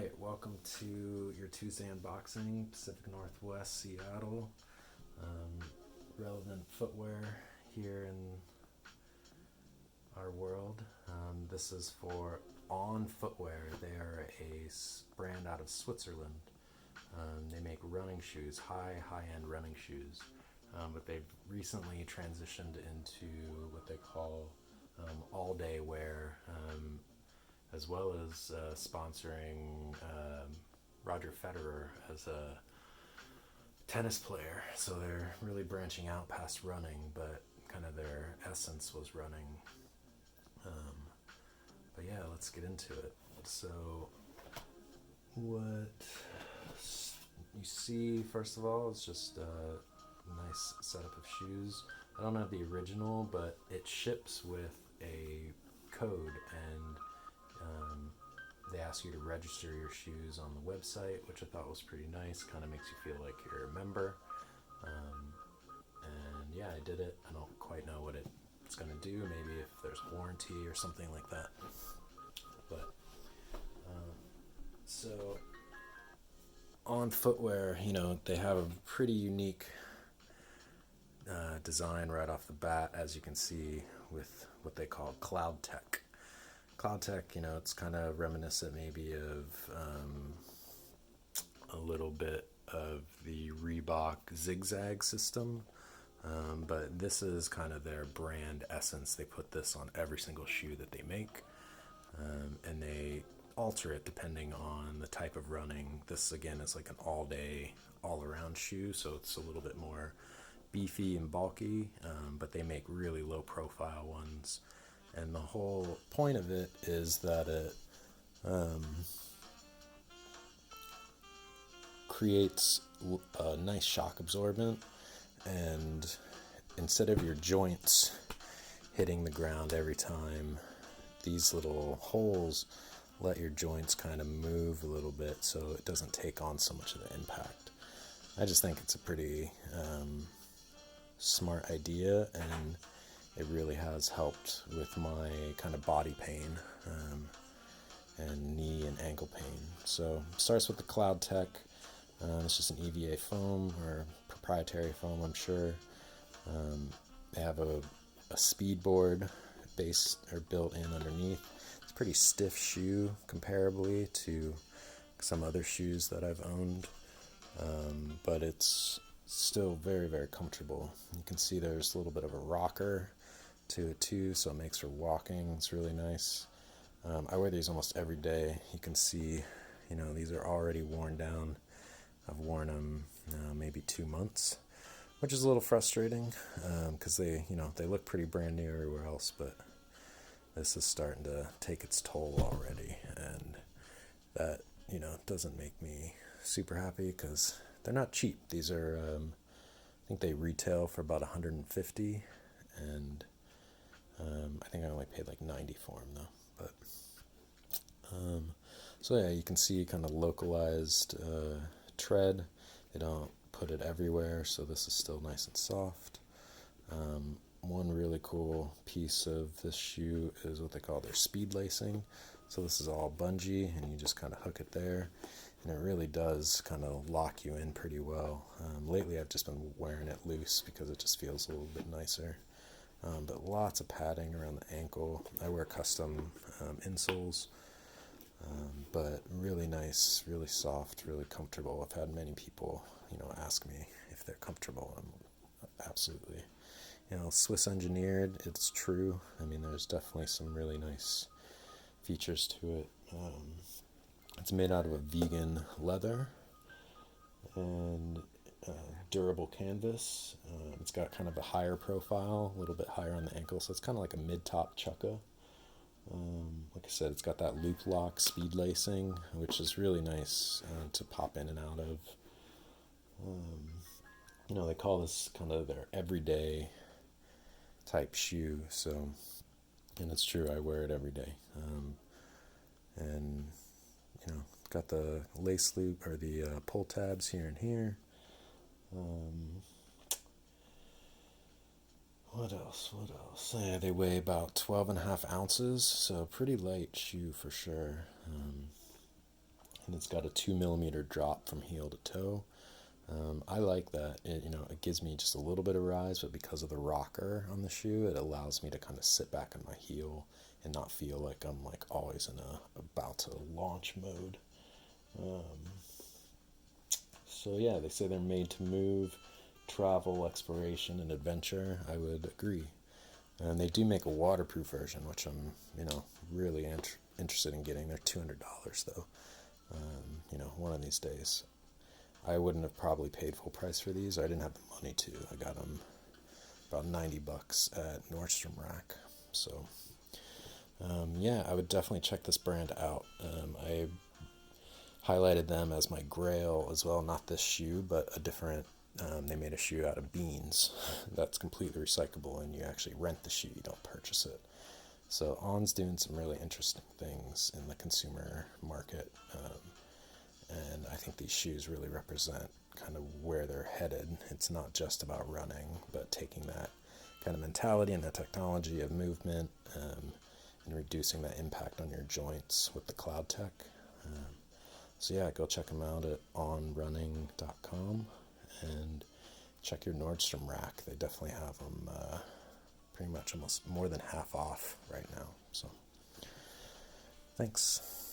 right, welcome to your Tuesday unboxing, Pacific Northwest, Seattle. Relevant footwear here in our world. This is for On Footwear. They are a brand out of Switzerland. They make running shoes, high-end running shoes. But they've recently transitioned into what they call all-day wear, as well as sponsoring Roger Federer as a tennis player. So they're really branching out past running, but kind of their essence was running. But yeah, let's get into it. So what you see, first of all, is just a nice setup of shoes. I don't have the original, but it ships with a code, and they ask you to register your shoes on the website, which I thought was pretty nice. Kind of makes you feel like you're a member. And yeah, I did it. I don't quite know what it's going to do. Maybe if there's warranty or something like that. But so On Footwear, they have a pretty unique design right off the bat, as you can see with what they call Cloud Tech. Cloud Tech, it's kind of reminiscent maybe of a little bit of the Reebok zigzag system, but this is kind of their brand essence. They put this on every single shoe that they make, and they alter it depending on the type of running. This again is like an all-day, all-around shoe, so it's a little bit more beefy and bulky, but they make really low-profile ones. And the whole point of it is that it creates a nice shock absorbent, and instead of your joints hitting the ground every time, these little holes let your joints kind of move a little bit so it doesn't take on so much of the impact. I just think it's a pretty smart idea, and it really has helped with my kind of body pain and knee and ankle pain. So it starts with the Cloud Tech. It's just an EVA foam, or proprietary foam, I'm sure. They have a speed board base or built in underneath. It's a pretty stiff shoe comparably to some other shoes that I've owned, but it's still very, very comfortable. You can see there's a little bit of a rocker to it too, so it makes for walking. It's really nice. I wear these almost every day. You can see, these are already worn down. I've worn them maybe 2 months, which is a little frustrating because they look pretty brand new everywhere else, but this is starting to take its toll already, and that doesn't make me super happy because they're not cheap. These are I think they retail for about $150, and I think I only paid like $90 for them though. But so yeah, you can see kind of localized tread. They don't put it everywhere, so this is still nice and soft. One really cool piece of this shoe is what they call their speed lacing. So this is all bungee, and you just kind of hook it there, and it really does kind of lock you in pretty well. Lately I've just been wearing it loose because it just feels a little bit nicer. But lots of padding around the ankle. I wear custom insoles, but really nice, really soft, really comfortable. I've had many people, ask me if they're comfortable. Absolutely. Swiss engineered, it's true. I mean, there's definitely some really nice features to it. It's made out of a vegan leather and durable canvas. It's got kind of a higher profile, a little bit higher on the ankle, so it's kind of like a mid-top chukka. Like I said, it's got that loop lock speed lacing, which is really nice to pop in and out of. They call this kind of their everyday type shoe, so, and it's true, I wear it every day. And it's got the lace loop, or the pull tabs here and here. What else? Yeah, they weigh about 12.5 ounces, so pretty light shoe for sure. and it's got a 2 millimeter drop from heel to toe. I like that. It gives me just a little bit of rise, but because of the rocker on the shoe, it allows me to kind of sit back on my heel and not feel like I'm like always in a about to launch mode. So yeah, they say they're made to move, travel, exploration, and adventure. I would agree. And they do make a waterproof version, which I'm, really interested in getting. They're $200 though. One of these days. I wouldn't have probably paid full price for these. I didn't have the money to. I got them about $90 at Nordstrom Rack. So, yeah, I would definitely check this brand out. I highlighted them as my grail as well. Not this shoe, but a different. They made a shoe out of beans that's completely recyclable, and you actually rent the shoe. You don't purchase it. So On's doing some really interesting things in the consumer market. And I think these shoes really represent kind of where they're headed. It's not just about running, but taking that kind of mentality and the technology of movement, and reducing that impact on your joints with the cloud tech. So yeah, go check them out at onrunning.com and check your Nordstrom Rack. They definitely have them pretty much almost more than half off right now. So thanks.